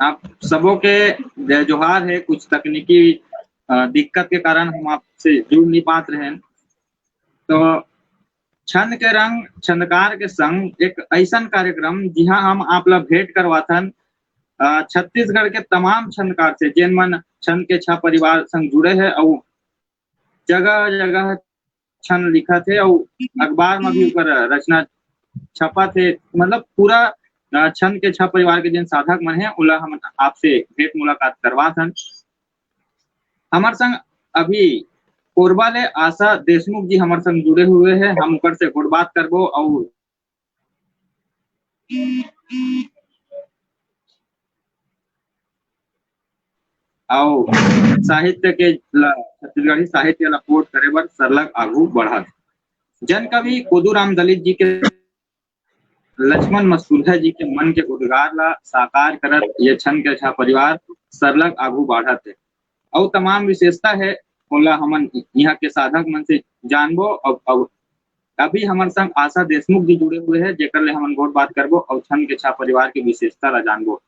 आप सबों के जय जोहार है। कुछ तकनीकी दिक्कत के कारण हम आपसे जुड़ नहीं पाते रहे। तो छंद के रंग छंदकार के संग एक ऐसा कार्यक्रम जहाँ हम आप लोग भेंट करवाथन छत्तीसगढ़ के तमाम छंदकार से जेन मन छंद के छह परिवार संग जुड़े है और जगह जगह छंद लिखा थे और अखबार में भी ऊपर रचना छपा थे। मतलब पूरा छंद के छह परिवार के जिन साधक मन है उला हम आपसे भेंट मुलाकात करवा थन। हमार संग अभी कोरबा ले आशा देशमुख जी हमारे संग जुड़े हुए हैं। हम ऊपर से गुड बात करबो और साहित्य के छत्तीसगढ़ी साहित्य ला पोर्ट करे बर सरलग आगू बढ़त। जन कवि कोदूराम दलित जी के लक्ष्मण मसूरिया जी के मन के उद्गार ला साकार करत ये छंद के छह परिवार सरलग आगू बढ़त है और तमाम विशेषता है ओला हमन यहाँ के साधक मन से जानबो। और अभी हमारे संग आशा देशमुख जी जुड़े हुए हैं जेकर ले हमन बहुत बात करबो और छंद के छह परिवार की विशेषता ला जानबो।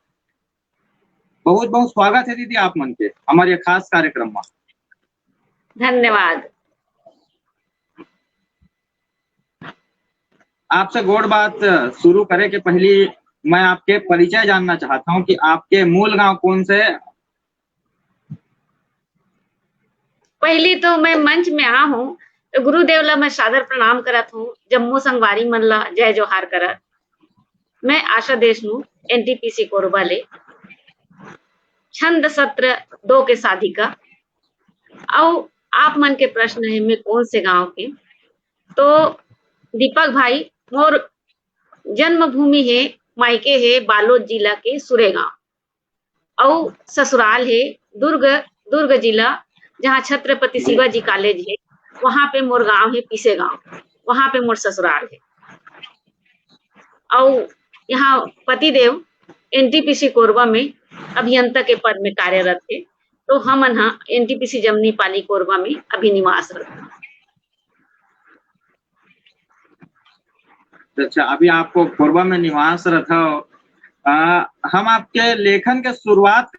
बहुत बहुत स्वागत है दीदी आप मन के हमारे खास कार्यक्रम में। धन्यवाद। आपसे गोड़ बात शुरू करे के पहले मैं आपके परिचय जानना चाहता हूं कि आपके मूल गांव कौन से। पहली तो मैं मंच में आ हूँ तो गुरुदेव ला मैं सादर प्रणाम करत हूँ। जम्मू संगवारी मन ला जय जोहार करत। मैं आशा देशमुख एनटीपीसी कोरबा ले छंद सत्र 2 के साधिका। और आप मन के प्रश्न है मैं कौन से गांव के, तो दीपक भाई मोर जन्मभूमि है मायके है बालोद जिला के सुरेगांव और ससुराल है दुर्ग जिला जहाँ छत्रपति शिवाजी कॉलेज है वहां पे मोर गांव है पीसे गांव, वहां पे मोर ससुराल है। और यहाँ पतिदेव एनटीपीसी कोरबा में अभियंता के पद में कार्यरत है। तो हम एनटीपीसी जमनी पाली कोरबा में अभी निवासरत। अच्छा, अभी आपको कोरबा में निवासरत हो। हम आपके लेखन के शुरुआत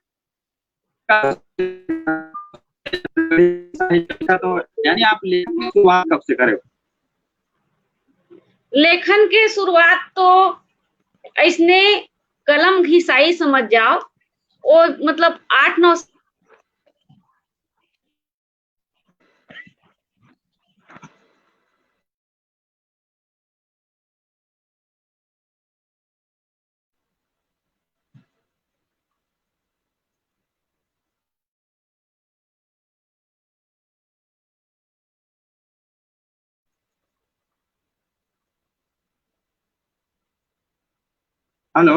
तो यानी आप लेखन की शुरुआत कब से करें? लेखन के शुरुआत तो इसने कलम घिसाई समझ जाओ और मतलब 8-9 हेलो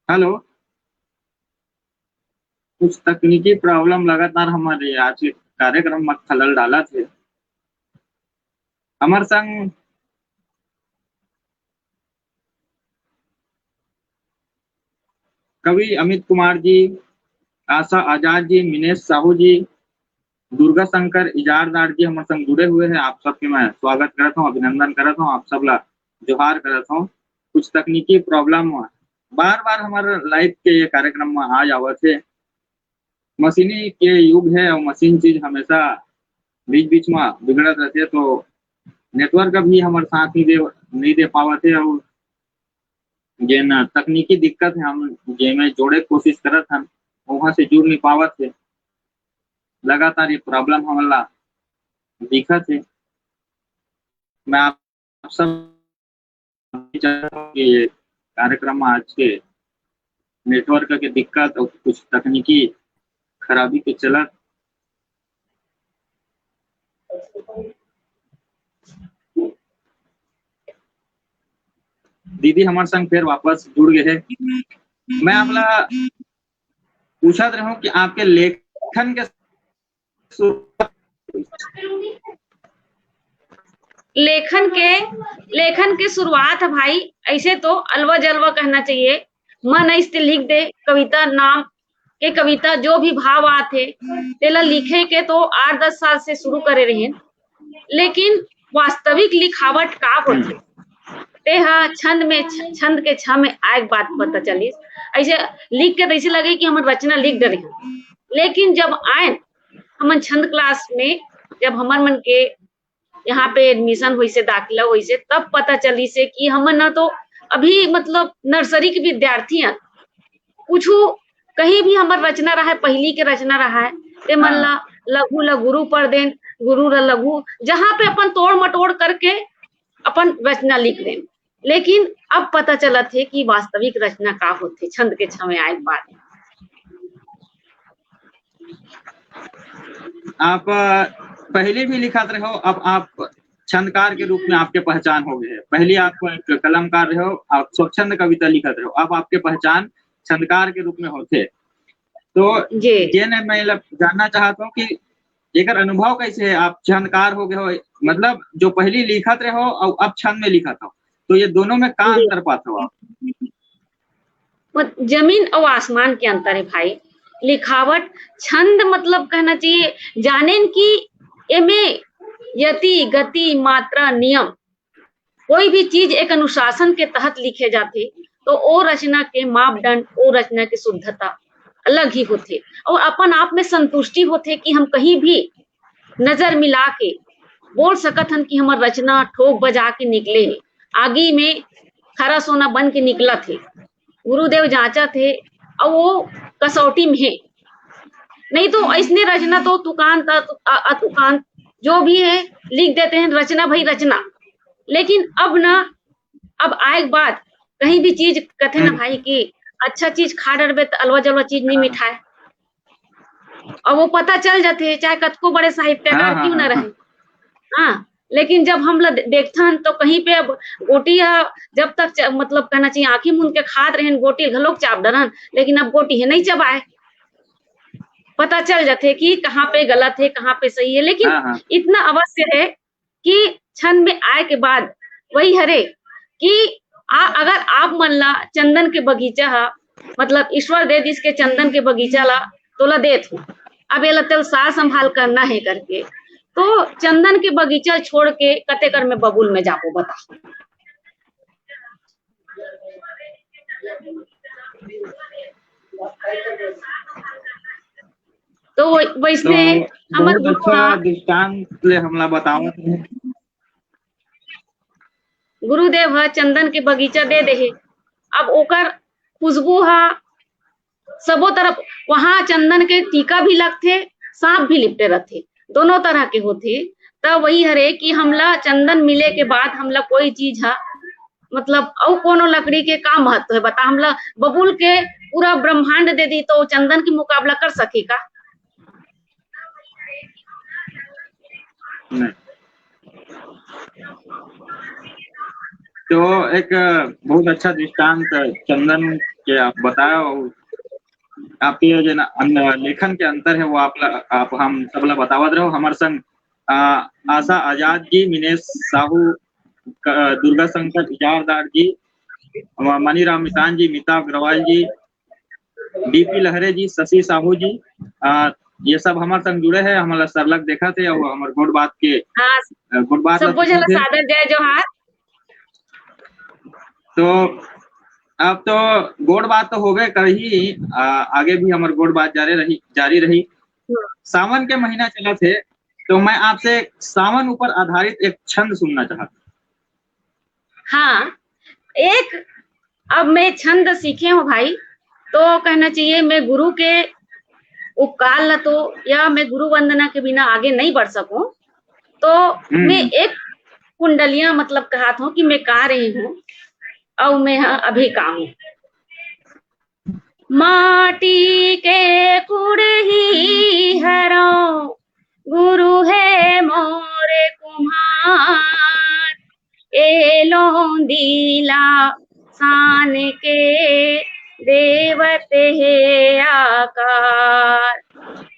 हेलो कुछ तकनीकी प्रॉब्लम लगातार हमारे आज के कार्यक्रम में खलल डाला थे। हमारे संग कवि अमित कुमार जी, आशा आजाद जी, मिनेश साहू जी, दुर्गा शंकर इजारदार जी हमारे संग जुड़े हुए हैं। आप सबके मैं स्वागत करता हूँ, अभिनंदन करता हूँ, आप सब ला जोहार करता हूँ। कुछ तकनीकी प्रॉब्लम बार बार हमारे लाइव के ये कार्यक्रम में आ जावत है। मशीनी के युग है और मशीन चीज हमेशा बीच बीच में बिगड़त रहते है तो नेटवर्क भी हमारे साथ नहीं दे पावत है और जे न तकनीकी दिक्कत है हम जे में जोड़े कोशिश करत हम वहां से जुड़ नहीं पावत है। लगातार ये प्रॉब्लम हमारा दिखत है। मैं आप सब ये कार्यक्रम में आज के नेटवर्क के दिक्कत और कुछ तकनीकी खराबी के चलत दीदी हमारे संग फिर वापस जुड़ गए हैं। मैं आपला पूछत रहूं कि आपके लेखन के लेखन के शुरुआत है भाई, ऐसे तो अलवा जलवा कहना चाहिए। मन ऐसे लिख दे कविता, नाम के कविता जो भी भाव आते तेला लिखे के तो 8-10 साल से शुरू करे रहे, लेकिन वास्तविक लिखावट का होथे ते हा छंद के छ में आए बात पता चलिस। ऐसे लिख के ऐसे लगे कि हम रचना लिख दे रहे, लेकिन जब आए हमन छंद क्लास में, जब हमर मन के यहाँ पे एडमिशन हुई से, दाखिला हुई से, तब पता चली से कि हमन ना तो अभी मतलब नर्सरी के विद्यार्थी हैं, कुछ कहीं भी हमार रचना रहा है, पहली के रचना रहा है ते मन ला लघु ल गुरु पर देन, गुरु र लघु, जहाँ पे अपन तोड़ मटोड़ करके अपन रचना लिख दें। लेकिन अब पता चला थे कि वास्तविक रचना का होते छंद के छवे आए बात। आप पहले भी लिखत रहे हो, अब आप छंदकार के रूप में आपके पहचान हो गए है। पहले आप एक कलमकार रहे हो, आप स्वच्छंद कविता लिखत रहे हो, अब आपके पहचान छंदकार के रूप में होते। तो ये ने मैं जानना चाहता हूँ कि एकर अनुभव कैसे है, आप छंदकार हो गए हो, मतलब जो पहले लिखत रहे हो और अब छंद में लिखत हो, तो ये दोनों में का अंतर पाते हो आप? जमीन और आसमान के अंतर है भाई। लिखावट छंद मतलब कहना चाहिए जाने की एमे यति गति मात्रा नियम, कोई भी चीज एक अनुशासन के तहत लिखे जाते तो ओ रचना के मापदंड, ओ रचना की शुद्धता अलग ही होते और अपन आप में संतुष्टि होते कि हम कहीं भी नजर मिला के बोल सकत हन कि हमार रचना ठोक बजा के निकले, आगे में खरा सोना बन के निकला थे। गुरुदेव जांचा थे और वो कसौटी में है, नहीं तो ऐसने रचना तो तुकान जो भी है लिख देते हैं, रचना भाई रचना। लेकिन अब ना, अब आए बात कहीं भी चीज कहते ना भाई कि अच्छा चीज खा डरबे तो अलवा जलवा चीज नहीं मिठाए, और वो पता चल जाते चाहे कतको बड़े साहित्यकार क्यों ना रहे। हाँ, लेकिन जब हम देखते हैं तो कहीं पे अब गोटी जब तक मतलब कहना चाहिए आंखी मूंद के खाद रहे गोटी घलोक चाप डरन, लेकिन अब गोटी है नहीं चबाए, पता चल जाते कि कहाँ पे गलत है कहाँ पे सही है। लेकिन इतना अवश्य है कि छंद में आए के बाद वही हरे कि अगर आप मन ला चंदन के बगीचा हा, मतलब ईश्वर दे दिस के चंदन के बगीचा ला तोला देत हूँ, अब ये तेल सार संभाल करना है करके, तो चंदन के बगीचा छोड़ के कते कर में बबुल में जाओ बता। तो वैसे हमर अच्छा दृष्टांत ले हमला बताओ। गुरुदेव हा चंदन के बगीचा दे दे, अब ओकर खुशबू हा सबो तरफ, वहां चंदन के टीका भी लगते, सांप भी लिपटे रहते, दोनों तरह के होते। तब वही हरे कि हमला चंदन मिले के बाद हमला कोई चीज है मतलब और कोनो लकड़ी के का महत्व है बता, हमला बबुल के पूरा ब्रह्मांड दे दी तो चंदन की मुकाबला कर सके का? नहीं। तो एक बहुत अच्छा दृष्टांत चंदन के आप बताओ, आपके जो लेखन के अंतर है वो आप हम सबला बतावत रहो। हमार संग आशा आजाद जी, मिनेश साहू, दुर्गा शंकर इजारदार जी, मनीराम मितान जी, मीता अग्रवाल जी, डीपी लहरे जी, शशि साहू जी, ये सब हमारे संग जुड़े हैं, हमारा सरलग देखा थे और हमारे गुड बात के गुड बात सबको सादर जय जोहार। तो अब तो गोड़ बात तो हो गए कहीं, आगे भी हमारी गोड़ बात जारी रही। सावन के महीना चला थे तो मैं आपसे सावन ऊपर आधारित एक छंद सुनना चाहता। हाँ, एक अब मैं छंद सीखे हूँ भाई, तो कहना चाहिए मैं गुरु के उपकार ला तो या मैं गुरु वंदना के बिना आगे नहीं बढ़ सकूं, तो मैं एक कुंडलियां मतलब कहा था कि मैं गा रही हूँ और मैं अभी गाऊं। माटी के कुड़ही हरो गुरु है मोरे कुम्हार, एलो दिला सान के दे देवत है आकार,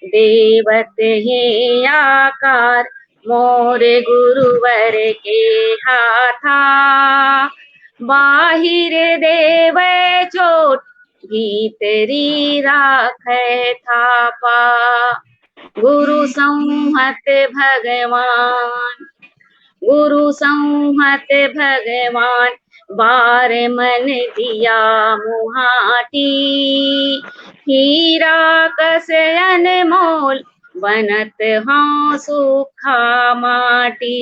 देवत है आकार मोरे गुरुवर के हाथा, बाहिर देव छोट भीतरी राखै थापा, गुरु संहत भगवान, गुरु संहत भगवान, बार मन दिया मुहाटी, हीरा कस अनमोल बनत हाँ सुखा माटी,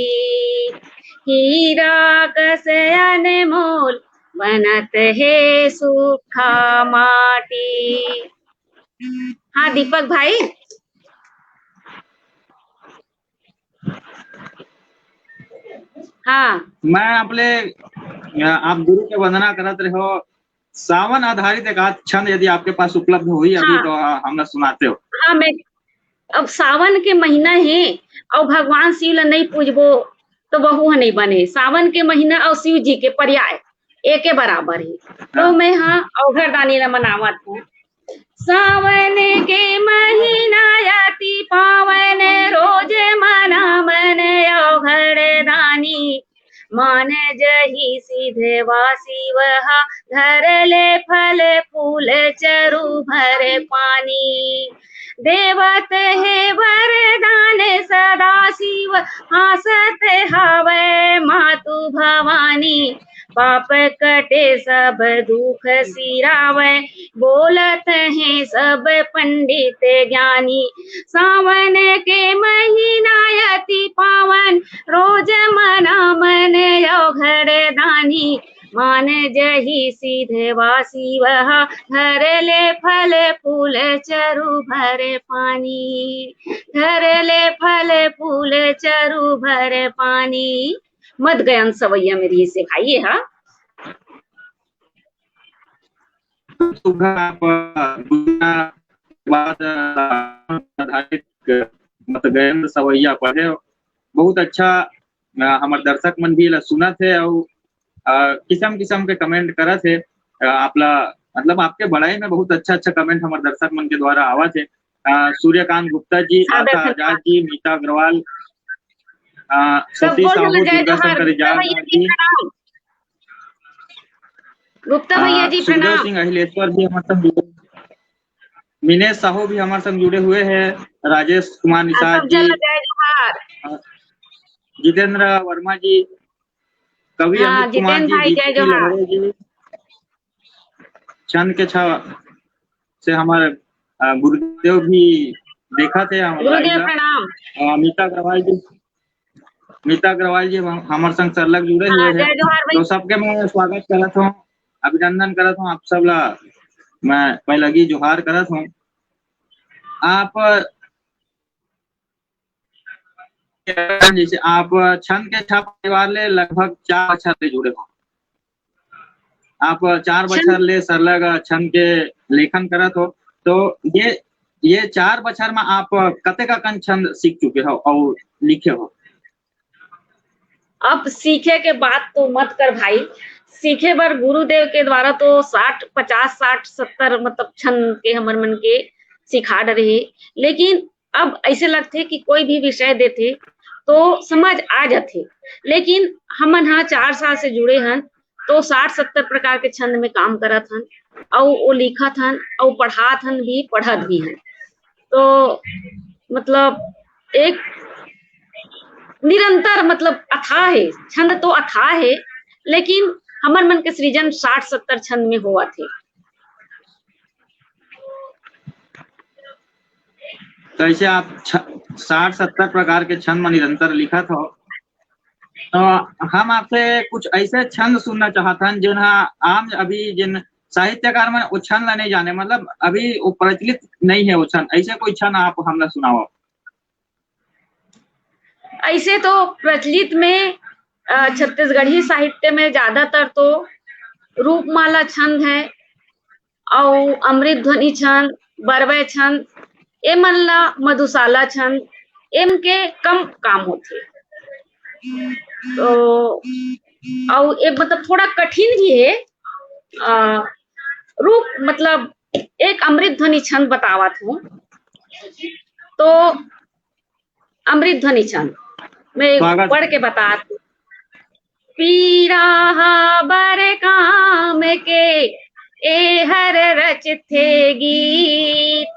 हीरा कस अनमोल बनत है सुखा माटी। हाँ दीपक भाई। हाँ मैं आप गुरु के वंदना करत रहो। सावन आधारित एक आध छंद यदि आपके पास उपलब्ध हुई अभी, हाँ। तो हमें सुनाते हो। हाँ मैं अब सावन के महीना है और भगवान शिव ला नहीं पूजबो तो बहु नहीं बने। सावन के महीना और शिव जी के पर्याय एक बराबर है। तो मैं हाँ अवघरदानी ला मनावत हूँ। सावन के महीना अति पावन, रोज मना मन अवघरदानी, मान जही सिधवा शिव धर ले फल फूल चरु भर पानी, देवत है वरदान सदा शिव हासत हवै मातु भवानी, पाप कटे सब दुख सिरावै, बोलत हैं सब पंडित ज्ञानी, सावन के महीना अति पावन, रोज मना मन अवघरदानी, मान जही सिधवा शिव धर ले फल फूल चरु भर पानी, धर ले फल फूल चरु भर पानी। मत गयन सवैया मेरी से भाई। हाँ मत गयन सवैया पढ़े बहुत अच्छा। हमारे दर्शक मन भी सुनत है और किस्म किस्म के कमेंट करत है। आपला मतलब आपके बड़ाई में बहुत अच्छा अच्छा कमेंट हमारे दर्शक मन के द्वारा आवत है। सूर्यकांत गुप्ता जी, आशा आजाद जी, मीता अग्रवाल, सतीश साहू, दुर्गा शंकर जी, गुप्ता भैया जी सुखदेव प्रणाम। सिंह अहिलेश्वर भी हमारे संग जुड़े, मिनेश साहू भी हमारे संग जुड़े हुए हैं, राजेश कुमार निषाद जी, जितेंद्र वर्मा जी, कवि अमित कुमार जी, दीप्ति लहरे जी, चंद के छा से हमारे गुरुदेव भी देखा थे हमारे। मीता अग्रवाल जी हमारे संग सरलग जुड़े हुए हैं। तो सबके मैं स्वागत करत हूँ, अभिनंदन करत हूँ आप सब ला। मैं पहलगी जोहार करत हूँ। आप जैसे आप छंद के छा परिवार ले लगभग 4 बछर ले जुड़े हो। आप 4 बछर ले सरलग छंद के लेखन करत हो। तो ये 4 बछर में आप कते का कन छंद सीख चुके हो और लिखे हो? अब सीखे के बात तो मत कर भाई। सीखे बर गुरुदेव के द्वारा तो 50, 60, 70 मतलब छंद के हमर मन के सिखा रहे। लेकिन अब ऐसे लगते कि कोई भी विषय देते तो समझ आ जाते। लेकिन हमन हाँ 4 साल से जुड़े हन तो 60-70 प्रकार के छंद में काम करत हन और वो लिखत हन और पढ़ात हन भी, पढ़त भी हन। तो मतलब एक निरंतर मतलब अथाह है, छंद तो अथाह है, लेकिन हमर मन के सृजन 60-70 छंद में हुआ थे। तो ऐसे आप 60-70 प्रकार के छंद में निरंतर लिखत हो। तो हम आपसे कुछ ऐसे छंद सुनना चाहते हैं जिन आम अभी जिन साहित्यकार में वो छंद नहीं जाने, मतलब अभी वो प्रचलित नहीं है वो छंद। ऐसे कोई छंद आप हमने सुनाओ। ऐसे तो प्रचलित में छत्तीसगढ़ी साहित्य में ज्यादातर तो रूपमाला छंद है और अमृत ध्वनि छंद, बरवै छंद, एमन ला मधुशाला छंद, एम के कम काम होते। तो और ये मतलब थोड़ा कठिन भी है। रूप मतलब एक अमृत ध्वनि छंद बतावत हूँ। तो अमृत ध्वनि छंद मैं स्वागत। पढ़ के बताती हूँ। पीरा बर काम के ए हर रच थे गीत,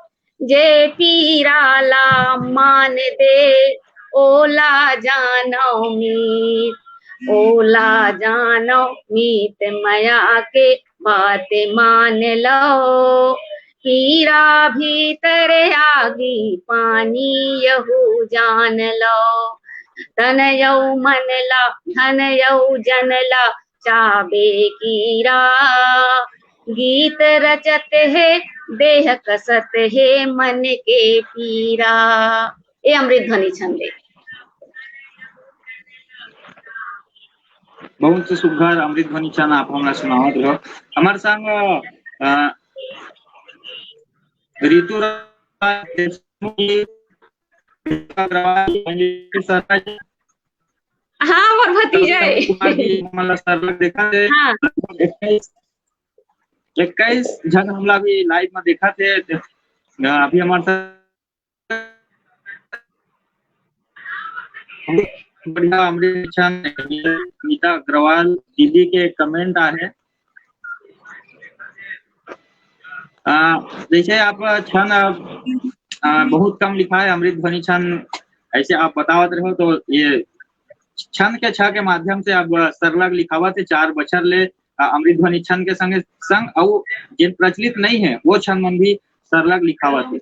जे पीरा ला मान दे ओला जानो मीत, ओला जानो मीत मया के बात मान लो, पीरा भीतर आगी पानी यहू जान लो, तन यौ मन ला धन यौ जन ला चाबे कीरा, गीत रचत है देह कसत है मन के पीरा। ये अमृत ध्वनि छंद है। बहुत सुघर अमृत ध्वनि छंद आप हमरा सुनावत रहो। हमार संग ऋतु हाँ और भतीजा है। देखा थे। हाँ 21 जन हमला भी लाइव में देखा थे। अभी हमारे साथ बढ़िया अमृत छंद नीता अग्रवाल दीदी के कमेंट आए। जैसे आप छंद बहुत कम लिखा है अमृत ध्वनि छंद, ऐसे आप बतावत रहो तो ये छंद के छा के माध्यम से आप सरलग लिखावत है 4 बछर ले अमृत ध्वनि छंद के संगे संग और जिन प्रचलित नहीं है वो छंद मन भी सरलग लिखावत है।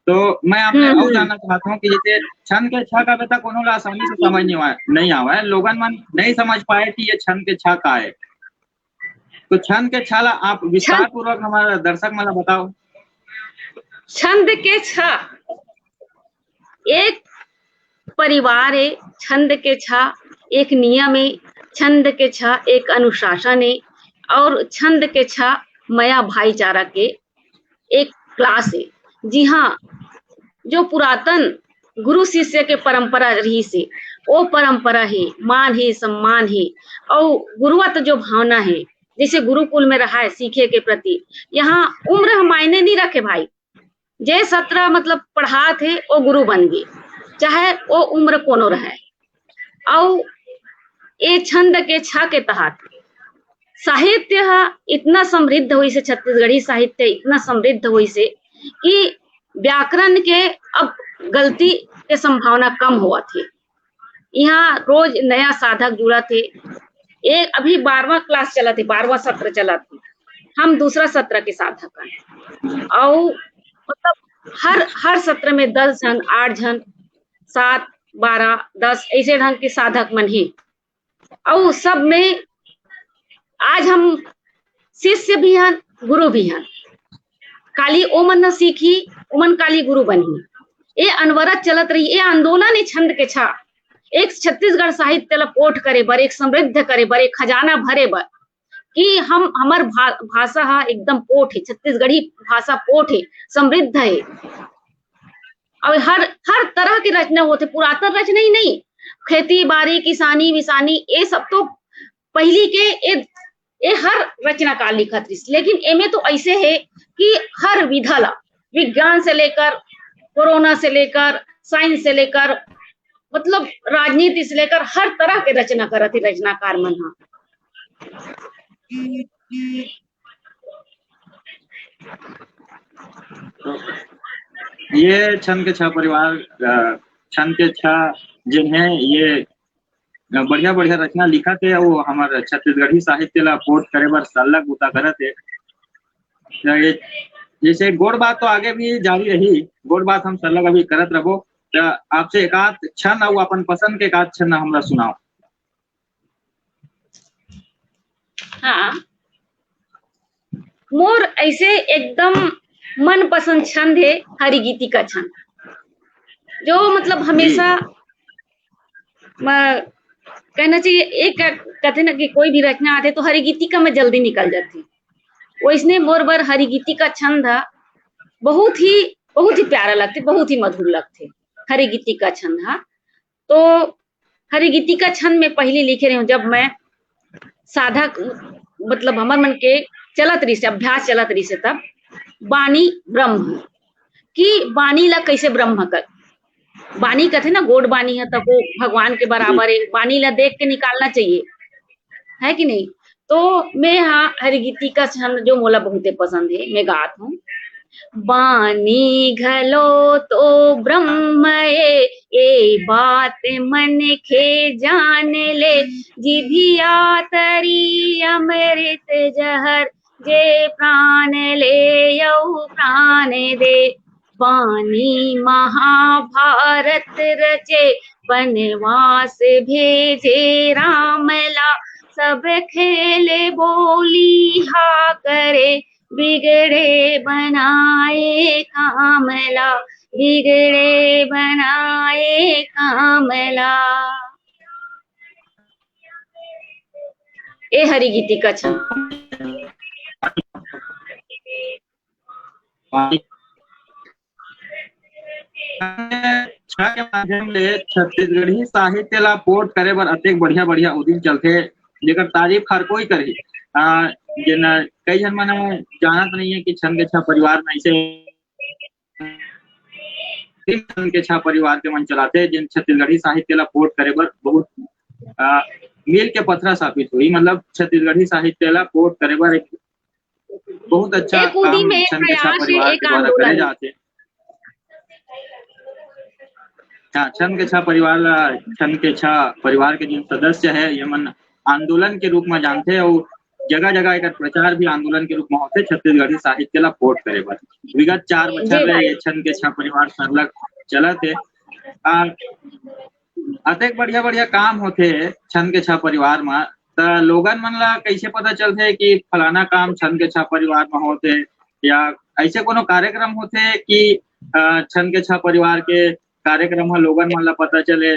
तो मैं आपने और जानना चाहता हूँ कि जैसे छंद के छा का बेटा कोनो ला आसानी से समझ नहीं आवा है, लोगन मन नहीं समझ पाए कि ये छंद के छा का है, तो छंद के छा ला आप विस्तार पूर्वक हमारे दर्शक मला बताओ। छंद के छा एक परिवार है, छंद के छा एक नियम है, छंद के छा एक अनुशासन है, और छंद के छा मया भाईचारा के एक क्लास है। जी हाँ, जो पुरातन गुरु शिष्य के परंपरा रही से वो परंपरा है, मान है, सम्मान है, और गुरुवत जो भावना है, जैसे गुरुकुल में रहा है सीखे के प्रति, यहाँ उम्र मायने नहीं रखे भाई। जे 17 मतलब पढ़ा थे वो गुरु बन गए, चाहे वो उम्र कोनो रहे। और ये छंद के छा के तहत साहित्य इतना समृद्ध हुई से, छत्तीसगढ़ी साहित्य इतना समृद्ध हुई से कि व्याकरण के अब गलती के संभावना कम हुआ थी। यहाँ रोज नया साधक जुड़ा थे। एक अभी 12वां क्लास चला थी, 12वां सत्र चला थी, हम दूसरा सत्र के साधक हैं। और मतलब हर सत्र में 10 जन, 8 जन, 7, 12, 10 ऐसे ढंग के साधक मन ही। और सब में आज हम शिष्य भी हैं, गुरु भी हैं। काली ओ मन सीखी, उमन काली गुरु बनी। ये अनवरत चलत रही। ये आंदोलन है छंद के छा एक छत्तीसगढ़ साहित्य ला पोठ करे बर, एक समृद्ध करे बर, एक खजाना भरे बर, कि हम हमार भाषा हा एकदम पोठ है, छत्तीसगढ़ी भाषा पोठ है, समृद्ध है। और हर तरह की रचना होते, पुरातन रचना ही नहीं, खेती बाड़ी किसानी विसानी ये सब तो पहली के ये हर रचना काल लिखत रही। लेकिन एमे तो ऐसे है कि हर विधा ला, विज्ञान से लेकर कोरोना से लेकर साइंस से लेकर मतलब राजनीति से लेकर हर तरह के रचना करत है रचनाकार मन हा। ये छंद के छह परिवार, छंद के छह जिन्हें ये बढ़िया बढ़िया रचना लिखा थे, वो हमारे छत्तीसगढ़ी साहित्य ला पोट करे बर सल्लग उता करत है। जैसे गोड़ बात तो आगे भी जारी रही, गोड़ बात हम सल्लग अभी करत रहो। आपसे एक आध छंद और अपन पसंद के एक आध छंद हमरा सुनाओ। हाँ, मोर ऐसे एकदम मन पसंद छंद है हरिगीति का छंद, जो मतलब हमेशा कहना चाहिए। एक कहते ना कि कोई भी रचना आते तो हरिगीति का मैं जल्दी निकल जाती, वैसने मोर बर हरिगीति का छंद था, बहुत ही प्यारा लगते, बहुत ही मधुर लगते हरिगीति का छंद। हाँ, तो हरिगीति का छंद में पहले लिखे रही हूँ जब मैं साधक मतलब हमार मन के चलत रही से अभ्यास चलत रही से तब वाणी ब्रह्म कि वाणी ला कैसे ब्रह्म कर वाणी कहते ना गोड वाणी है तब वो भगवान के जी बराबर है वाणी ला देख के निकालना चाहिए है कि नहीं। तो मैं हाँ हरिगीति का छंद जो मोला बहुत पसंद है मैं गात हूँ। वाणी घलो तो ब्रह्म ये बात मन खे जान ले जिभिया तरी अमृत जहर जे प्राण ले यऊ प्राण दे। वाणी महाभारत रचे वनवास भेजे रामला सब खेले बोली हा करे बिगड़े बनाए कामला बिगड़े बनाए कामला। ए हरिगीति का छंद छा के माध्यम ले छत्तीसगढ़ी साहित्य ला पोर्ट करे बर अतेक बढ़िया बढ़िया उद्यम चलथे जेकर तारीफ हर कोई करही। जिन कई जन मन जानत नहीं है कि छंद के छा परिवार में ऐसे छंद के छा परिवार के मन चलाते जिन छत्तीसगढ़ी साहित्य ला पोर्ट करे बर बहुत मील के पत्थरा साबित हुई। मतलब छत्तीसगढ़ी साहित्य ला पोर्ट करे बर एक बहुत अच्छा काम छंद के छा परिवार के द्वारा करे जाते। हाँ, छंद के छा परिवार के जिन सदस्य है ये मन आंदोलन के रूप में जानते और जगह जगह एक प्रचार भी आंदोलन के रूप में होते छत्तीसगढ़ी साहित्य ला पोर्ट करे बर। विगत 4 बछर ले ये छंद के छा परिवार सरलग चलत है। अतेक बढ़िया बढ़िया काम होते छंद के छा परिवार में त लोगन मन ला कैसे पता चलते कि फलाना काम छंद के छा परिवार में होते या ऐसे कोनो कार्यक्रम होते कि छंद के छा परिवार के कार्यक्रम लोगन मन ला पता चले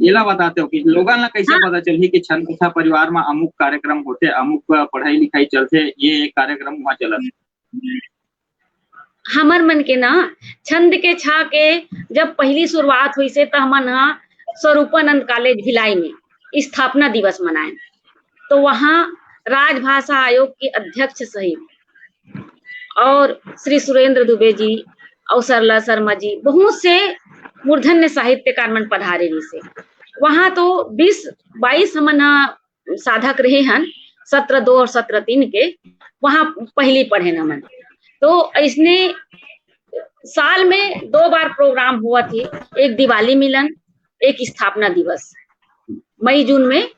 येला बताते हो कि लोगन ला कैसे पता चलही कि छंद के छा परिवार में अमुक कार्यक्रम होते अमुक पढ़ाई लिखाई चलते ये एक कार्यक्रम वहाँ चलत। हमर मन के ना छंद के छा के जब पहली शुरुआत हुई से तो हमन हा स्वरूपानंद कॉलेज भिलाई में स्थापना दिवस मनाए तो वहाँ राजभाषा आयोग के अध्यक्ष सहित और श्री सुरेंद्र दुबे जी और सरला शर्मा जी बहुत से मूर्धन्य साहित्यकार मन पधारे रही से। वहाँ तो 20-22 हमन साधक रहे हन 17-2 और 17-3 के वहाँ पहली पढ़े न मन। तो इसने साल में 2 बार प्रोग्राम हुआ थे, एक दिवाली मिलन एक स्थापना दिवस मई जून में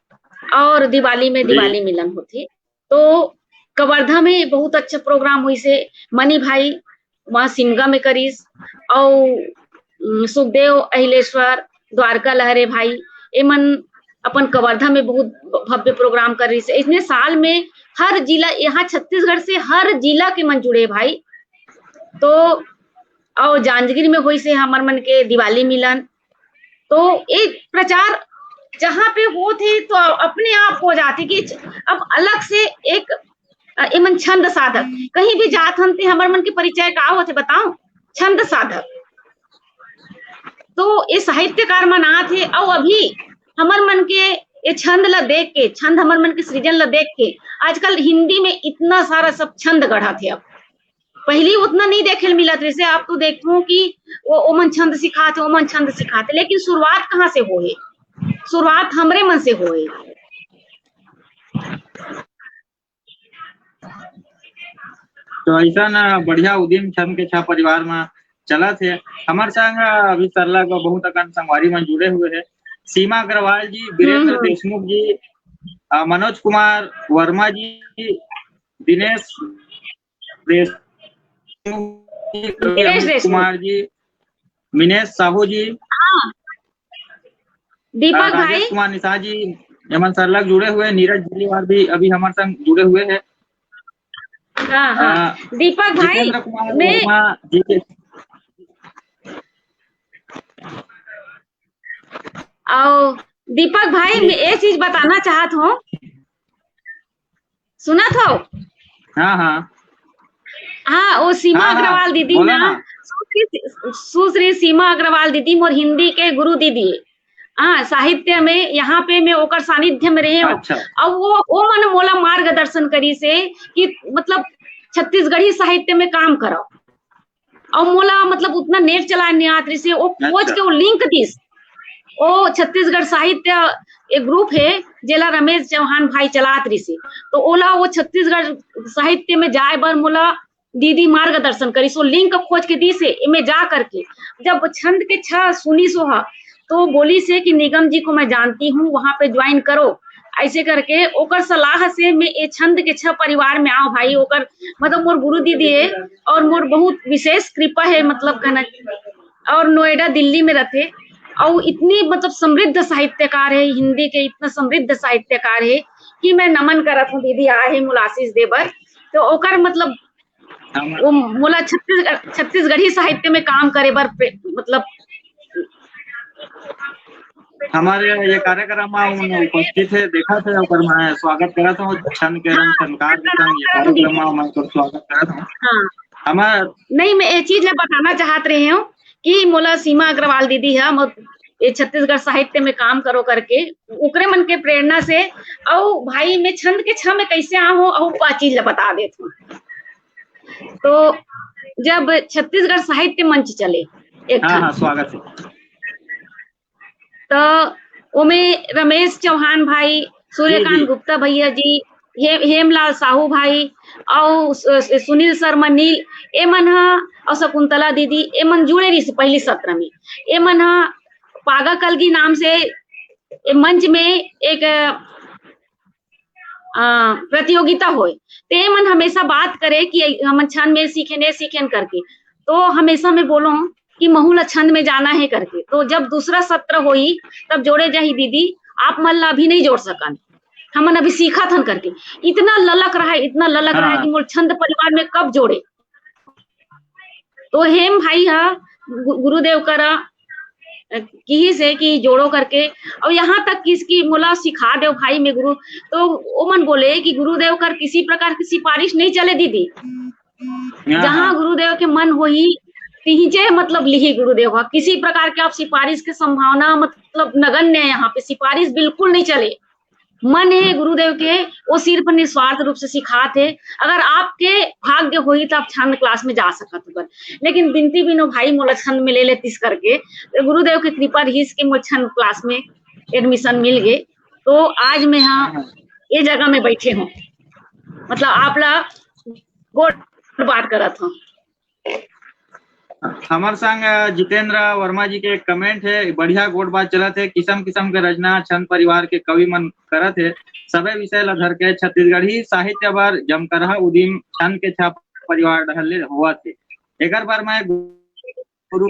और दिवाली में दिवाली मिलन होते। तो कवर्धा में बहुत अच्छा प्रोग्राम हुई से मनी भाई वहाँ सिमगा में करीस और सुखदेव अहिलेश्वर द्वारका लहरे भाई एमन अपन कवर्धा में बहुत भव्य प्रोग्राम कर रही से। इसमें साल में हर जिला यहाँ छत्तीसगढ़ से हर जिला के मन जुड़े भाई। तो और जांजगीर में हुई से हमार मन के दिवाली मिलन तो एक प्रचार जहाँ पे वो थे तो अपने आप हो जाती कि अब अलग से एक एमन छंद साधक कहीं भी जात हम थे हमार मन के परिचय का होते बताओ छंद साधक। तो ये साहित्यकार मना थे और अभी हमार मन के ये छंद ला देख के छंद हमार मन के सृजन ला देख के आजकल हिंदी में इतना सारा सब छंद गढ़ा थे। अब पहली उतना नहीं देखे मिला जैसे आप तो देखो कि वो ओमन छंद सिखाते ओमन छंद सिखाते लेकिन शुरुआत कहाँ से हो है शुरुआत हमरे मन से हो है। तो ऐसा ना बढ़िया उद्यम छंद के छा परिवार में चला थे। हमारे संग अभी सरला को बहुत अकन संगवारी में जुड़े हुए हैं सीमा अग्रवाल जी वीरेंद्र देशमुख जी मनोज कुमार वर्मा जी दिनेश कुमार जी मिनेश साहू जी दीपक भाई कुमार निशा जी यमन सरलग जुड़े हुए नीरज झिल्लीवाल भी अभी हमारे संग जुड़े हुए हैं। हाँ। दीपक भाई और दीपक भाई मैं एक चीज बताना चाहत हूँ सुना था। हाँ वो सीमा अग्रवाल दीदी ना सुश्री सीमा अग्रवाल दीदी मोर हिंदी के गुरु दीदी हाँ साहित्य में यहाँ पे मैं ओकर सानिध्य में रहे हूँ। अच्छा। अब वो मन मोला मार्गदर्शन करी से कि मतलब छत्तीसगढ़ी साहित्य में काम करो और मोला मतलब उतना नेट चला नहीं आत रही से वो खोज अच्छा। के वो लिंक दिस ओ छत्तीसगढ़ साहित्य एक ग्रुप है जेला रमेश चौहान भाई चलात रही से तो ओला वो छत्तीसगढ़ साहित्य में जाए बर मोला दीदी मार्गदर्शन करी सो लिंक खोज के दी से इमे जा करके जब छंद के छह सुनी सोहा तो बोली से कि निगम जी को मैं जानती हूँ वहां पे ज्वाइन करो ऐसे करके ओकर सलाह से मैं ये छंद के छह परिवार में आओ भाई ओकर मतलब मोर गुरु दीदी है और मोर बहुत विशेष कृपा है मतलब कहना और नोएडा दिल्ली में रहते और इतनी मतलब समृद्ध साहित्यकार है हिंदी के इतना समृद्ध साहित्यकार है कि मैं नमन करत हूँ दीदी आए है मुलासिस देबर तो ओकर मतलब वो मोला छत्तीसगढ़ी साहित्य में काम करे बर मतलब हमारे ये कार्यक्रम में उपस्थित है देखा थे और मैं स्वागत करता हूँ छन के रंग छनकार के संग ये कार्यक्रम में मैं स्वागत करता हूँ। हाँ हमार नहीं मैं ये चीज बताना चाहत रही हूँ कि मोला सीमा अग्रवाल दीदी है ये छत्तीसगढ़ साहित्य में काम करो करके उकरे मन के प्रेरणा से और भाई मैं छंद के छह में कैसे आऊँ और वह चीज बता देती हूँ। तो जब छत्तीसगढ़ साहित्य मंच चले एक हाँ स्वागत है तो उमें रमेश चौहान भाई सूर्यकांत गुप्ता भैया जी हेमलाल साहू भाई और सुनील शर्मा नील ए मन और शकुंतला दीदी ए मन जुड़े रही पहली सत्र में ए मन पागा कलगी नाम से मंच में एक प्रतियोगिता होए ते मन हमेशा बात करे कि हम छंद में सीखेन करके तो हमेशा मैं बोलो कि महूला छंद में जाना है करके तो जब दूसरा सत्र हुई तब जोड़े जाही दीदी आप मन अभी नहीं जोड़ सकन हमन अभी सीखा थन करके इतना ललक रहा है कि मोर छंद परिवार में कब जोड़े तो हेम भाई हा गुरुदेव करा की से कि जोड़ो करके और यहाँ तक किसकी मोला सिखा दो भाई में गुरु तो वो मन बोले कि गुरुदेव कर किसी प्रकार की सिफारिश नहीं चले दीदी जहाँ गुरुदेव के मन हो ही तीजे मतलब लिही गुरुदेव का किसी प्रकार के आप सिफारिश की संभावना मतलब नगण्य है यहाँ पे सिफारिश बिल्कुल नहीं चले मन है गुरुदेव के वो सिर्फ निस्वार्थ रूप से सिखाते अगर आपके भाग्य होई तो आप छंद क्लास में जा सकत हो लेकिन बिनती बिनो भाई मोला छंद में ले लेतीस करके तो गुरुदेव की कृपा रही कि मोला छंद क्लास में एडमिशन मिल गए तो आज मैं हाँ ये जगह में बैठे हूँ मतलब आप लोग गोट बात करत हूँ। हमारे संग जितेंद्र वर्मा जी के कमेंट है बढ़िया गोट बात चलत है किस्म किस्म के रचना छंद परिवार के कवि मन करत है सबे विषय ला धर के छत्तीसगढ़ी साहित्य बार जमकरहा उदिम छंद के छाप परिवार ढहले हुआ थे एक बार मैं गुरु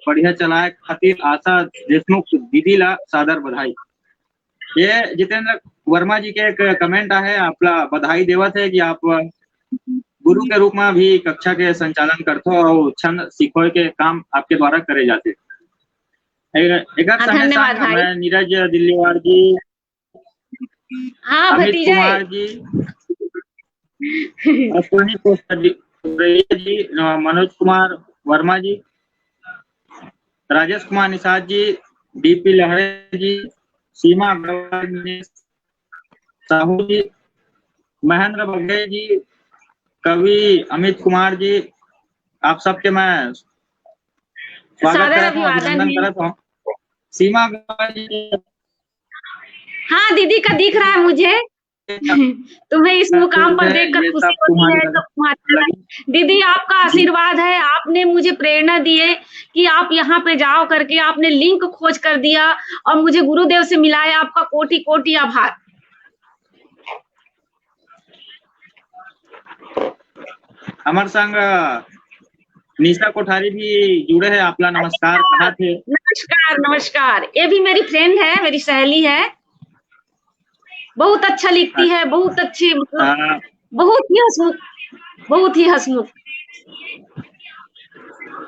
बढ़िया चलाए खातिर आशा देशमुख दीदी ला सादर बधाई। ये जितेंद्र वर्मा जी के एक कमेंट है आपला बधाई देवत है कि आप गुरु के रूप में भी कक्षा के संचालन करते हो और छंद सीखो के काम आपके द्वारा करे जाते। धन्यवाद भाई। मैं नीरज दिल्लीवार जी हाँ अमित कुमार जी अश्विनी जी मनोज कुमार वर्मा जी राजेश कुमार निषाद जी डीपी लहरे जी सीमा अग्रवाल साहू जी महेंद्र बघेल जी कवि अमित कुमार जी आप सबके मैं स्वागत करता हूँ अभिनंदन करता हूँ। सीमा जी हाँ दीदी का दिख रहा है मुझे तुम्हें इस मुकाम पर देखकर खुशी होती है तो तुम्हारा दीदी आपका आशीर्वाद है आपने मुझे प्रेरणा दी है कि आप यहाँ पे जाओ करके आपने लिंक खोज कर दिया और मुझे गुरुदेव से मिलाया आपका कोटि कोटि आभार। हमारे संग निशा कोठारी भी जुड़े हैं आपला नमस्कार कहा थे। नमस्कार ये भी मेरी फ्रेंड है मेरी सहेली है बहुत अच्छा लिखती है बहुत अच्छी मतलब बहुत ही हंसमुख।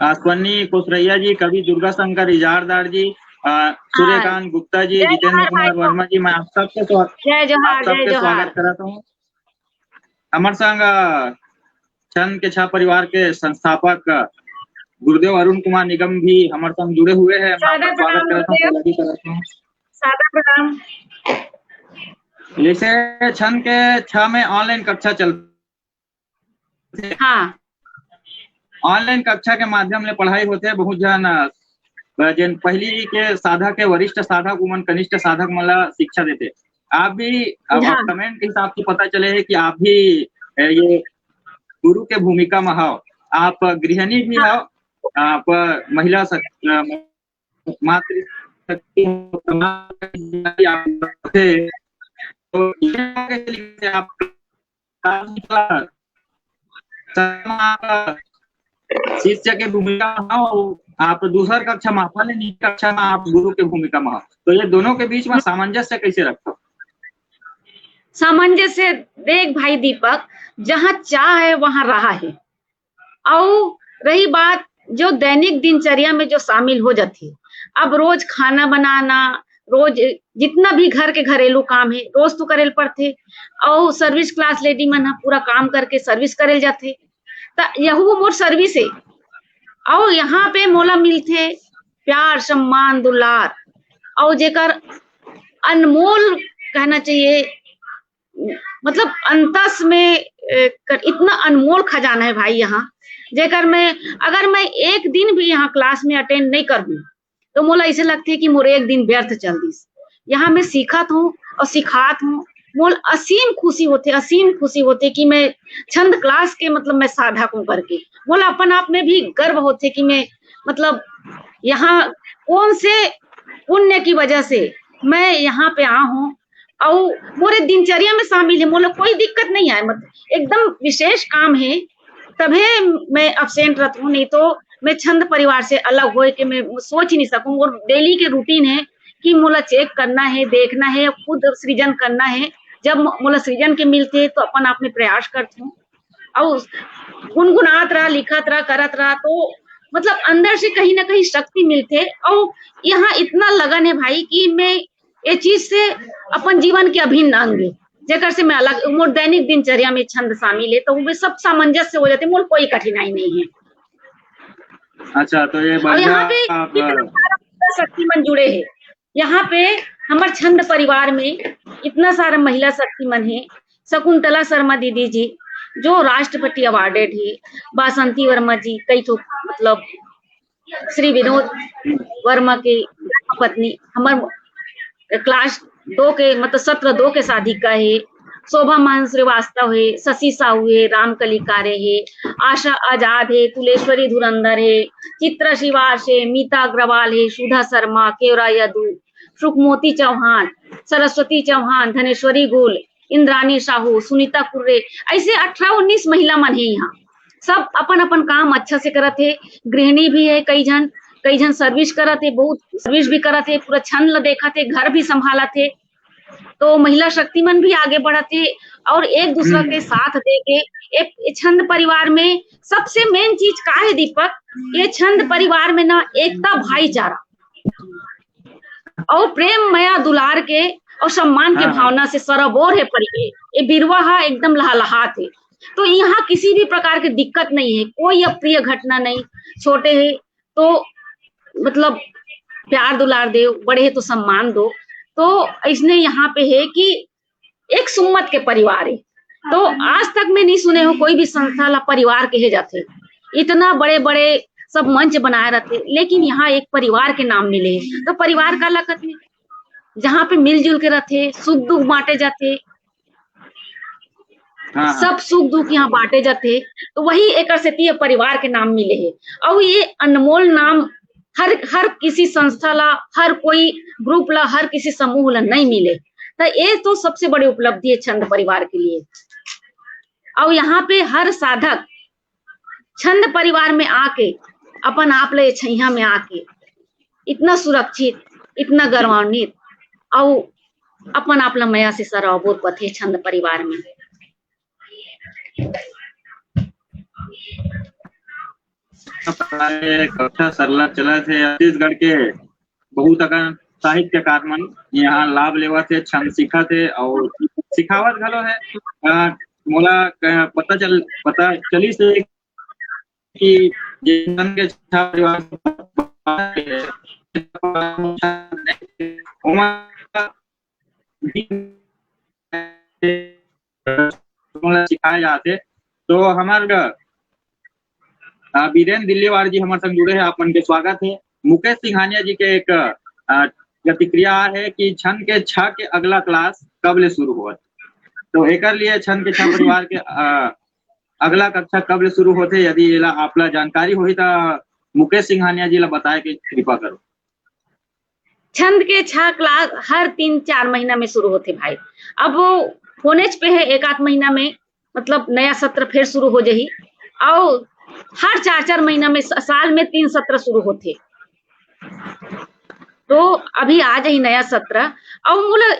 अश्वनी कोसरैया जी कवि दुर्गा शंकर इजारदार जी सूर्यकांत गुप्ता जी जितेंद्र कुमार वर्मा जी मैं आप सबके स्वागत करता हूँ। हमारे संग छंद के छह परिवार के संस्थापक गुरुदेव अरुण कुमार निगम भी हमारे संग जुड़े हुए हैं। सादा स्वागत प्रणाम करता हूँ। सादा प्रणाम। जैसे छंद के 6 में ऑनलाइन कक्षा चल, हाँ ऑनलाइन कक्षा के माध्यम से पढ़ाई होते हैं। बहुत जन जन पहली के साधक के वरिष्ठ साधक उमन कनिष्ठ साधक मला शिक्षा देते। आप भी अब हाँ। कमेंट के हिसाब से पता चले है कि आप भी ये गुरु के भूमिका में हो। आप गृहिणी भी हो, आप महिला मातृशक्ति आप शिष्य के भूमिका में हो, आप दूसरा कक्षा में फल कक्षा में आप गुरु के भूमिका में हो। तो ये दोनों के बीच में सामंजस्य कैसे रखो? सामंजस्य देख भाई दीपक, जहाँ चाह है वहां रहा है। और रही बात जो दैनिक दिनचर्या में जो शामिल हो जाती, अब रोज खाना बनाना, रोज जितना भी घर के घरेलू काम है रोज तो करेल पड़ते। और सर्विस क्लास लेडी मन पूरा काम करके सर्विस करेल जाते, यहू मोर सर्विस है। और यहाँ पे मोला मिलते प्यार सम्मान दुलार, और जेकर अनमोल कहना चाहिए, मतलब अंतस में इतना अनमोल खजाना है भाई यहाँ, जेकर मैं अगर मैं एक दिन भी यहाँ क्लास में अटेंड नहीं कर दूं तो मोला ऐसे लगती है कि मोर एक दिन व्यर्थ चल दिस। यहाँ मैं सीखत हूँ और सिखात हूँ, मोल असीम खुशी होते कि मैं छंद क्लास के मतलब मैं साधक हूँ करके। मोला अपन आप में भी गर्व होते कि मैं मतलब यहाँ कौन से पुण्य की वजह से मैं यहाँ पे आ हूँ और मोरे दिनचर्या में शामिल है। मोला कोई दिक्कत नहीं है, मतलब एकदम विशेष काम है तभी मैं अब्सेंट रहती हूँ, नहीं तो मैं छंद परिवार से अलग हो के मैं सोच ही नहीं सकूं। और डेली के रूटीन है कि मोला चेक करना है, देखना है, खुद सृजन करना है। जब मोला सृजन के मिलते तो अपन आप में प्रयास करती हूँ और गुनगुनात रहा, लिखत रहा, करत रहा, तो मतलब अंदर से कहीं ना कहीं शक्ति मिलते। और यहाँ इतना लगन है भाई कि मैं ये चीज से अपन जीवन के अभिन्न अंग है, जेकर से मैं अलग मोर दैनिक दिनचर्या में छंद शामिल है, तो वो सब सामंजस्य हो जाते, मोर कोई कठिनाई नहीं है। अच्छा, तो ये और यहाँ पे शक्तिमन जुड़े हैं। यहाँ पे हमारे छंद परिवार में इतना सारा महिला शक्तिमन है। शकुंतला शर्मा दीदी जी जो राष्ट्रपति अवार्डेड है, बासंती वर्मा जी कई तो मतलब श्री विनोद वर्मा के पत्नी, हमारे क्लास 2 के मतलब सत्र 2 के साधिका है। शोभा मान श्रीवास्तव है, शशि साहू है, रामकली कारे है, आशा आजाद है, तुलेश्वरी धुरंधर है, चित्रा शिवास है, मीता अग्रवाल है, सुधा शर्मा, केवरा यदु, सुखमोती चौहान, सरस्वती चौहान, धनेश्वरी गुल, इंद्रानी साहू, सुनीता कुर्रे, ऐसे 18-19 महिला मन है यहाँ। सब अपन अपन काम अच्छा से करत है। गृहिणी भी है, कई जन सर्विस करत है, बहुत सर्विस भी करत है, पूरा छंद ल देखत है, घर भी संभालत है। तो महिला शक्ति मन भी आगे बढ़ते और एक दूसरा के साथ देके एक छंद परिवार में सबसे मेन चीज का है दीपक, ये छंद परिवार में ना एकता, भाईचारा और प्रेम मया दुलार के और सम्मान के भावना से सरोबोर है परिवार। ये बिरवा एकदम लहलहात है। तो यहाँ किसी भी प्रकार की दिक्कत नहीं है, कोई अप्रिय घटना नहीं। छोटे है तो मतलब प्यार दुलार दो, बड़े है तो सम्मान दो। तो इसने यहाँ पे है कि एक सुम्मत के परिवार है। तो आज तक मैं नहीं सुने हो कोई भी संस्था ला परिवार कहे जाते, इतना बड़े बड़े सब मंच बनाए रहते, लेकिन यहाँ एक परिवार के नाम मिले। तो परिवार का लागत है जहाँ पे मिलजुल के रहते, सुख दुख बांटे जाते। सब सुख दुख यहाँ बांटे जाते, तो वही एक परिवार के नाम मिले है। और ये अनमोल नाम हर किसी संस्था ला, हर कोई ग्रुप ला, हर किसी समूह ला नहीं मिले। तो ये तो सबसे बड़ी उपलब्धि है छंद परिवार के लिए। और यहाँ पे हर साधक छंद परिवार में आके अपन आप ले छैया में आके इतना सुरक्षित, इतना गौरवान्वित और अपन आप ला मया से सरोबोर पथे छंद परिवार में। कक्षा सरला चला थे छत्तीसगढ़ के बहुत अकन साहित्यकार मन यहाँ लाभ लेवा थे, छंद सीखा थे और सिखावत घलो है। मोला पता चली से कि जीवन के छह परिवार सिखाए जाते तो हमारे बीरेन दिल्लीवार जी हमारे संग जुड़े हैं, आप मन के स्वागत है। मुकेश सिंघानिया जी के एक प्रतिक्रिया है कि छन के छह के अगला क्लास कब ले शुरू हुआ, तो एक लिए छन के छह परिवार के अगला कक्षा कब ले शुरू होते, यदि आपला जानकारी होई तो मुकेश सिंघानिया जी ला बताए के कृपा करो। छंद के 6 क्लास हर 3-4 महीना में शुरू होते भाई। अब वो फोनेज पे है, एक आध महीना में मतलब नया सत्र फिर शुरू हो जाही, और हर 4-4 महीना में साल में 3 सत्र शुरू होते। तो अभी आ जाही नया सत्र, और मोला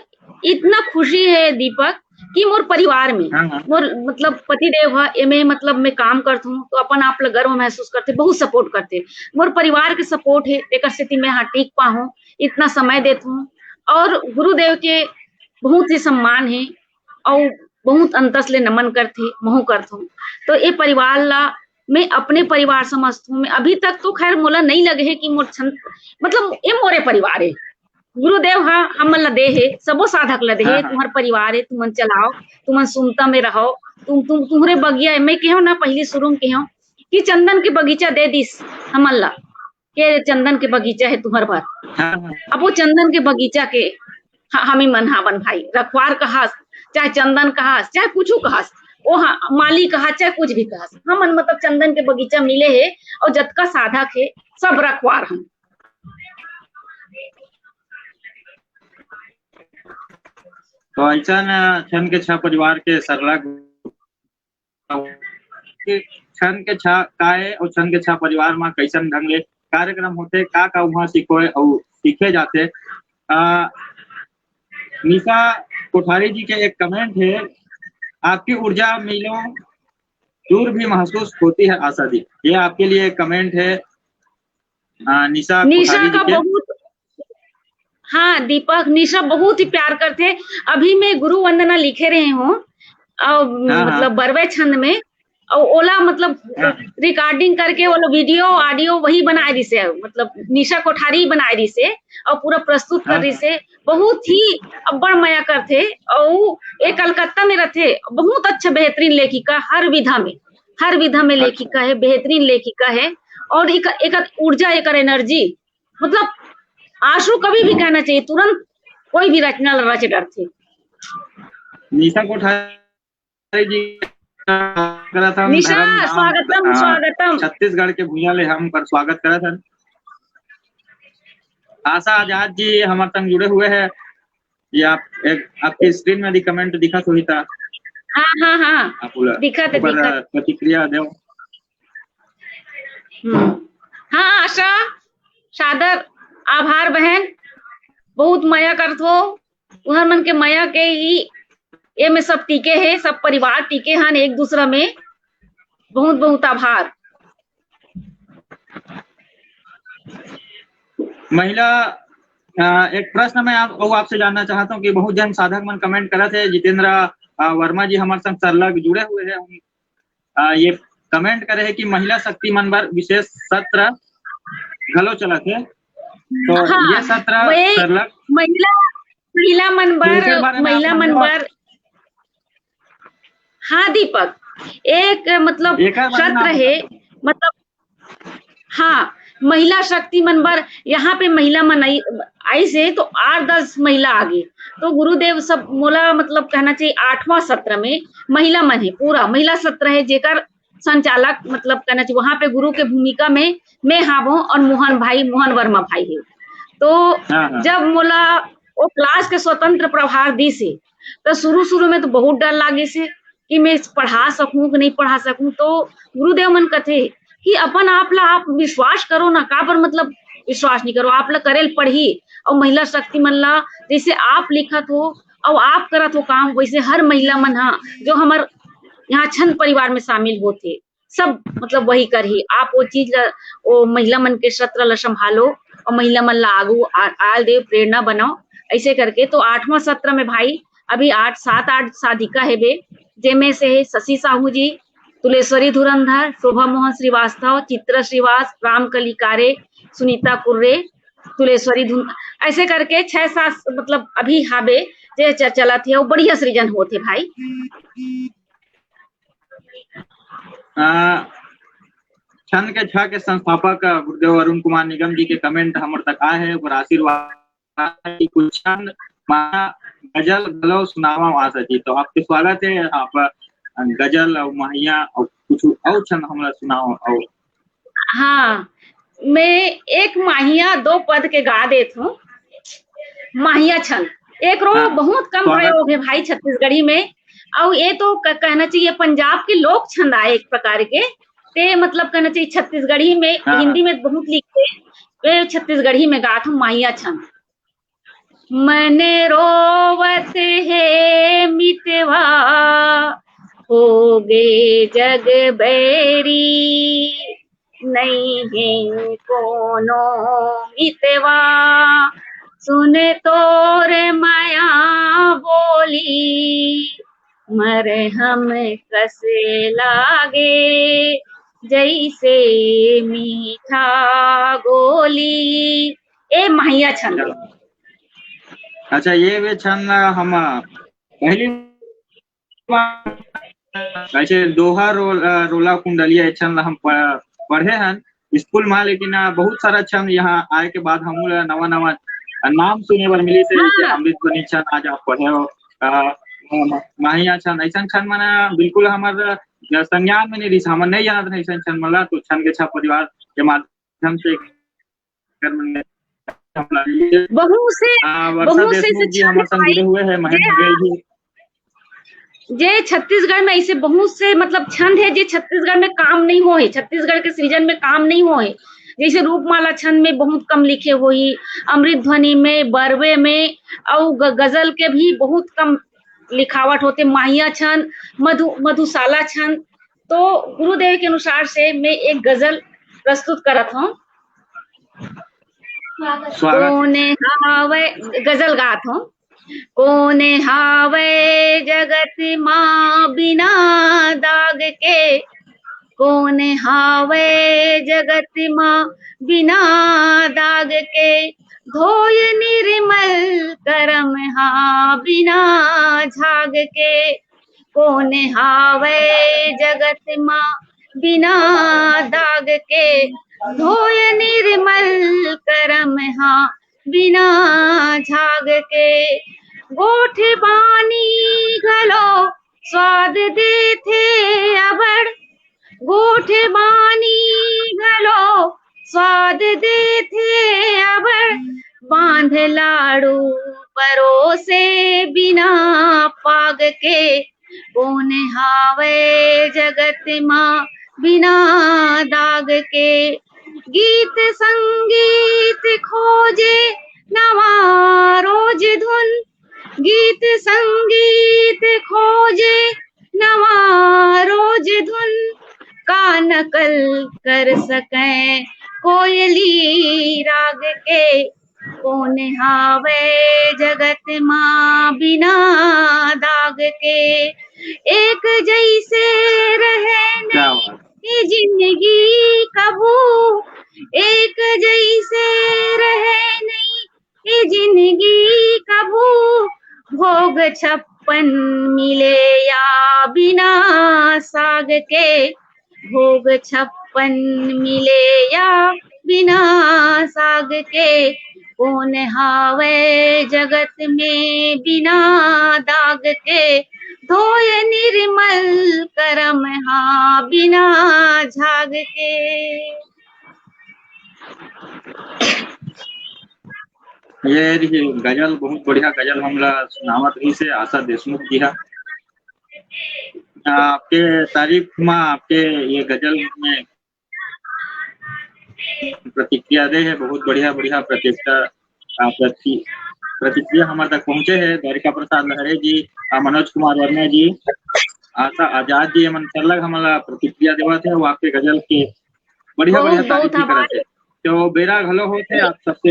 इतना खुशी है दीपक कि मोर परिवार में मोर मतलब पतिदेव है, एमे मतलब मैं काम करता हूँ तो अपन आप लोग गर्व महसूस करते, बहुत सपोर्ट करते। मोर परिवार के सपोर्ट है, एक स्थिति में हाँ टिक पाऊँ, इतना समय देता हूँ, और गुरुदेव के बहुत ही सम्मान है और बहुत अंतस ले नमन करते महू करता हूँ। तो ये परिवार ला मैं अपने परिवार समझता हूँ। मैं अभी तक तो खैर मोला नहीं लगे है कि मोर मतलब ये मोरे परिवार है। गुरुदेव हाँ हमन ला दे है, सबो साधक ला दे है, तुम्हार परिवार है, तुमन चलाओ, तुमन सुनता में रहो, तुम्हारे बगिया मैं कहो ना पहली शुरू में कहो कि चंदन के बगीचा दे दिस हमन ला के चंदन के बगीचा है तुम्हार भर। अब वो चंदन के बगीचा के हम ही मन हावन भाई, रखवार कहास चाहे चंदन कहास चाहे कुछ कहास, वो हाँ माली कहा चाहे कुछ भी कहास, हमन मतलब चंदन के बगीचा मिले है और जतका साधक है सब रखवार हम। तो ऐसा छन के छह परिवार के सरला छन के छह काय और छन के छह परिवार में कैसन ढंग ले कार्यक्रम होते, का वहाँ सीखो और सीखे जाते। निशा कोठारी जी के एक कमेंट है, आपकी ऊर्जा मीलों दूर भी महसूस होती है आशा दी, ये आपके लिए एक कमेंट है निशा का बहुत। हाँ दीपक, निशा बहुत ही प्यार करते। अभी मैं गुरु वंदना लिखे रहे हूँ मतलब बरवे छंद में, और ओला मतलब रिकॉर्डिंग करके वो वीडियो ऑडियो वही बनाए रही से, मतलब निशा कोठारी बनाए रही से और पूरा प्रस्तुत कर रही से, बहुत ही अब्बड़ मया करते। और एक कलकत्ता में रहते, बहुत अच्छा बेहतरीन लेखिका, हर विधा में लेखिका है, बेहतरीन लेखिका है। और एक ऊर्जा, एक एनर्जी, मतलब आंसू कभी भी कहना चाहिए, तुरंत कोई भी रचना रच डरते। निशा कोठारी जी निशा स्वागतम छत्तीसगढ़ के भूया ले हम पर स्वागत करा था। आशा आजाद जी हमारे संग जुड़े हुए हैं, ये आप एक आपके स्क्रीन में कमेंट दिखा तो ही था। हाँ दिखा प्रतिक्रिया दो। हाँ आशा, सादर आभार बहन, बहुत माया करत हो, उधर मन के माया के ही ये में सब टीके है, सब परिवार टीके हन एक दूसरा में, बहुत बहुत आभार। महिला एक प्रश्न मैं आपसे जानना चाहता हूँ कि बहुत जन साधक मन कमेंट करे थे, जितेंद्र वर्मा जी हमारे संग सरलग जुड़े हुए हैं, ये कमेंट करे है कि महिला शक्ति मन पर विशेष सत्र घलो चलत है, तो ये सत्र सरलग महिला मन पर हाँ दीपक, एक मतलब सत्र है, मतलब हाँ महिला शक्ति मन पर यहाँ पे महिला मन आई से तो 8-10 महिला आ गई, तो गुरुदेव सब मोला मतलब कहना चाहिए 8वां सत्र में महिला मन है, पूरा महिला सत्र है, जेकर संचालक मतलब कहना चाहिए वहां पे गुरु के भूमिका में मैं हावो और मोहन वर्मा भाई है। तो जब मोला वो क्लास के स्वतंत्र प्रभार दी से, तो शुरू में तो बहुत डर लागे से कि मैं पढ़ा सकूं कि नहीं पढ़ा सकूं, तो गुरुदेव मन कथे कि अपन आप विश्वास करो ना, का पर मतलब विश्वास नहीं करो, आप ला करेल पढ़ी, और महिला शक्ति मन ला जैसे आप लिखत हो और आप करत हो काम, वैसे हर महिला मन हाँ जो हमार यहाँ छंद परिवार में शामिल होते सब मतलब वही करही, आप वो चीज वो महिला मन के सत्र ला संभालो और महिला मन ला आगू आल देव प्रेरणा बनाओ, ऐसे करके। तो 8वां सत्र में भाई अभी 7-8 साधिका है बे, जेमे से है शशि साहू जी, तुलेश्वरी धुरंधर, शोभा मोहन श्रीवास्तव, चित्रा श्रीवास, राम कलिकारे, सुनीता कुर्रे, तुलेश्वरी धुन, ऐसे करके 6-7 मतलब अभी हाबे जे चला थे वो बढ़िया सृजन होते भाई। छंद के छह के संस्थापक गुरुदेव अरुण कुमार निगम जी के कमेंट हमारे तक आए हैं और आशीर्वाद कुछ छंद गजल गलो सुनावा वहां जी। तो आपके स्वागत है, आप गजल और महिया और कुछ और छंद हमारा सुनाओ। और हाँ, मैं एक माहिया 2 पद के गा देता हूँ। माहिया छंद एक रो बहुत कम प्रयोग है भाई छत्तीसगढ़ी में, और ये तो कहना चाहिए पंजाब के लोक छंद आए एक प्रकार के, ते मतलब कहना चाहिए छत्तीसगढ़ी में, हिंदी में बहुत लिखते, छत्तीसगढ़ी में गात हूँ माहिया छंद। मन रोवत है मितवा हो गे जग बैरी, नहीं है कोनो मितवा सुन तोर माया बोली, मरे हम कसे लागे जैसे मीठा गोली। ए माहिया छंद। अच्छा, ये वे छंद हम पहली ऐसे दोहा रोला कुंडलिया छंद हम पढ़े हैं स्कूल में, लेकिन बहुत सारा छंद यहाँ आए के बाद हम नवा नवा नाम सुने बर मिली से। अमृत बनी छंद आज आप पढ़े हो, माहिया छंद, ऐसा छंद माना बिल्कुल हमारे संज्ञान में नहीं रही, हम नहीं जानते ऐसा छंद मला। तो छंद के छह परिवार के माध्यम से बहुत से जुड़े हुए हैं, महेंद्र बघेल जी। जे छत्तीसगढ़ में ऐसे बहुत से मतलब छंद है जो छत्तीसगढ़ में काम नहीं हो है, छत्तीसगढ़ के सृजन में काम नहीं हो है। जैसे रूपमाला छंद में बहुत कम लिखे हुई, अमृत ध्वनि में, बरवे में, और गजल के भी बहुत कम लिखावट होते। माहिया छंद, मधुशाला छंद। तो गुरुदेव के अनुसार से मैं एक गजल प्रस्तुत करत हूँ। कोने हावे गजल गात हूँ। कोने हावे जगत माँ बिना दाग के, कोने हावे जगत माँ बिना दाग के, धोय निर्मल करम हा बिना झाग के, कोने हावे जगत माँ बिना दाग के, धोय निर्मल करम हा बिना झाग के, गोठ बानी घलो स्वाद देथे अबड़, गोठ बानी घलो स्वाद देथे अबड़, बांध लाड़ू परोसे बिना पाग के, कोने हावे जगत माँ बिना दाग के, गीत संगीत खोजे नवा रोज धुन, गीत संगीत खोजे नवा रोज धुन, का नकल कर सके कोयली राग के, कोने हावे जगत माँ बिना दाग के, एक जैसे रहे नहीं जिंदगी कबू, एक जैसे रहे नहीं जिंदगी कबू, भोग 56 मिले या बिना साग के, भोग 56 मिले या बिना साग के, कौन हावे जगत में बिना दाग के, धोय निर्मल करम हा बिना झाग के। ये गजल बहुत बढ़िया गजल हमला सुनावत रही से आशा देशमुख जी है। आपके तारीफ में आपके ये गजल में प्रतिक्रिया दे है, बहुत बढ़िया बढ़िया प्रतिक्रिया हमारे तक पहुंचे है। द्वारिका प्रसाद लहरे जी, मनोज कुमार वर्मा जी, आशा आजाद जी मन सरलग हमारा प्रतिक्रिया देवा थे, वो आपके गजल के बढ़िया बढ़िया तारीफ करते थे। तो बेरा घलो होते आप सबसे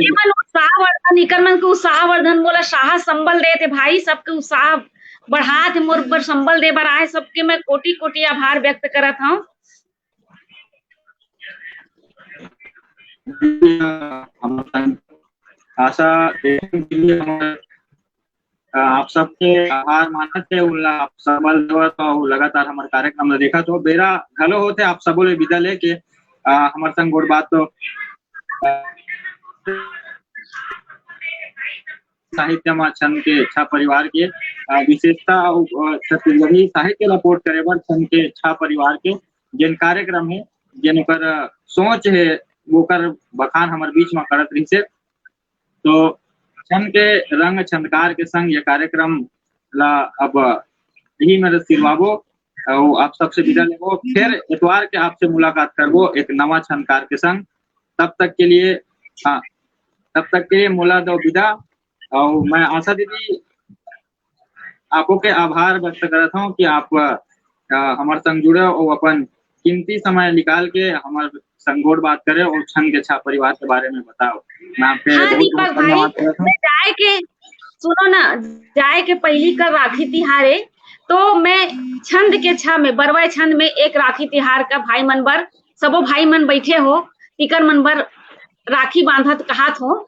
उत्साहवर्धन बोला शाह संबल रहे थे भाई, सबके उत्साह बढ़ात मोर बर संबल दे बर आए सबके मैं कोटि कोटि आभार व्यक्त करत हूँ। आशा देखने के लिए हमारे आप सबके आभार मानत है उल्ला आप सबल देवत और लगातार हमारे कार्यक्रम में देखा तो बेरा घलो होते आप सबो ले विदा लेके हमारे संग गोड़ बात तो साहित्य में छंद के छा परिवार के विशेषता छत्तीसगढ़ी साहित्य ला पोर्ट करे बर छंद के छा परिवार के जिन कार्यक्रम है जिन ओकर सोच है ओकर बखान हमारे बीच में करत रही से तो छंद के रंग छंदकार के संग ये कार्यक्रम ला अब यही मेरे सिरवाबो और आप सबसे विदा लेबो फिर इतवार के आपसे मुलाकात करबो एक नवा छंदकार के संग तब तक के लिए मुला दो विदा। और मैं आशा दीदी आपो के आभार व्यक्त करता हूँ कि आप हमारे संग जुड़े और अपन कीमती समय निकाल के हमारे संगोड़ बात करे और छंद के छा परिवार के बारे में बताओ। मैं आपके हाँ, बहुत धन्यवाद करता हूँ। जाए के सुनो ना, जाए के पहली का राखी तिहारे तो मैं छंद के छा में बरवाए छंद में एक राखी तिहार का भाई मन बर सबो भाई मन बैठे हो टिकर मन बर राखी बांधत कहात हो।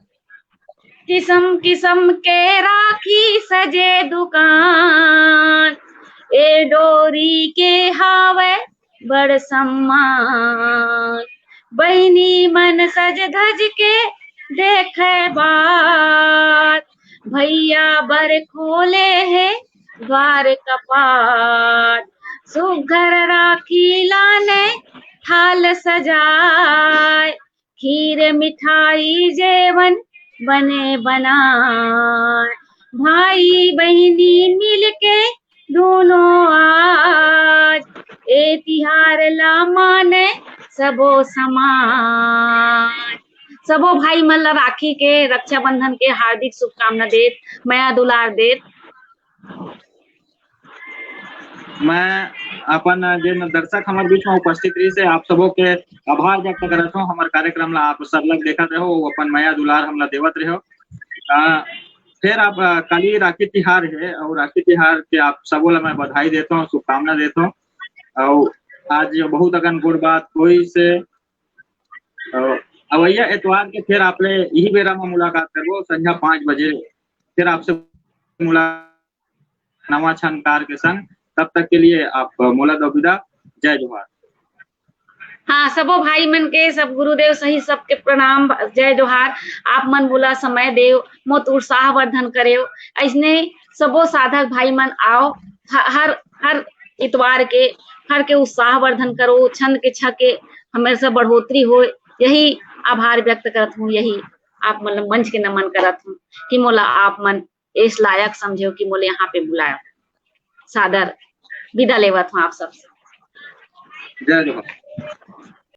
किस्म किस्म के राखी सजे दुकान ए डोरी के हावे बड़ सम्मान बहनी मन सज धज के देखे बात भैया बर खोले है द्वार कपाट सुघर राखी लाने थाल सजाए खीर मिठाई जेवन बने बनाए भाई बहनी मिलके दोनों आज ए तिहार ला माने सबो समाज। सबो भाई मन ला राखी के रक्षाबंधन के हार्दिक शुभकामना देत माया दुलार देत। मैं अपन जिन दर्शक हमारे बीच में उपस्थित रही से आप सबों के आभार व्यक्त करता हूँ। हमारे कार्यक्रम ला आप सब लोग देखत रहो अपन माया दुलार हमला देवत रहो। फिर आप कल राखी तिहार है और राखी तिहार के आप सबों ला मैं बधाई देता हूँ शुभकामना देता हूँ। और आज बहुत अगन गुड़ बात कोई से अवैया एतवार के फिर आप यही बेरा में मुलाकात करबो संध्या 5 बजे फिर आपसे मुलाकात नवा छंदकार के संग। तब तक के लिए आप मोला दो विदा। जय जोहार। हाँ, सबो भाई मन के सब गुरुदेव सही सबके प्रणाम जय जोहार। आप मन बोला समय देव मोत उत्साह वर्धन करे ऐसने सबो साधक भाई मन आओ हर इतवार के हर के उत्साह वर्धन करो छंद के छके हमेशा बढ़ोतरी हो यही आभार व्यक्त करत हूँ। यही आप मतलब मंच के नमन करत हूँ कि मोला आप मन इस लायक समझो कि मोले यहाँ पे बुलाया। सादर विदा लेवत हूँ आप सबसे। जय जोहार।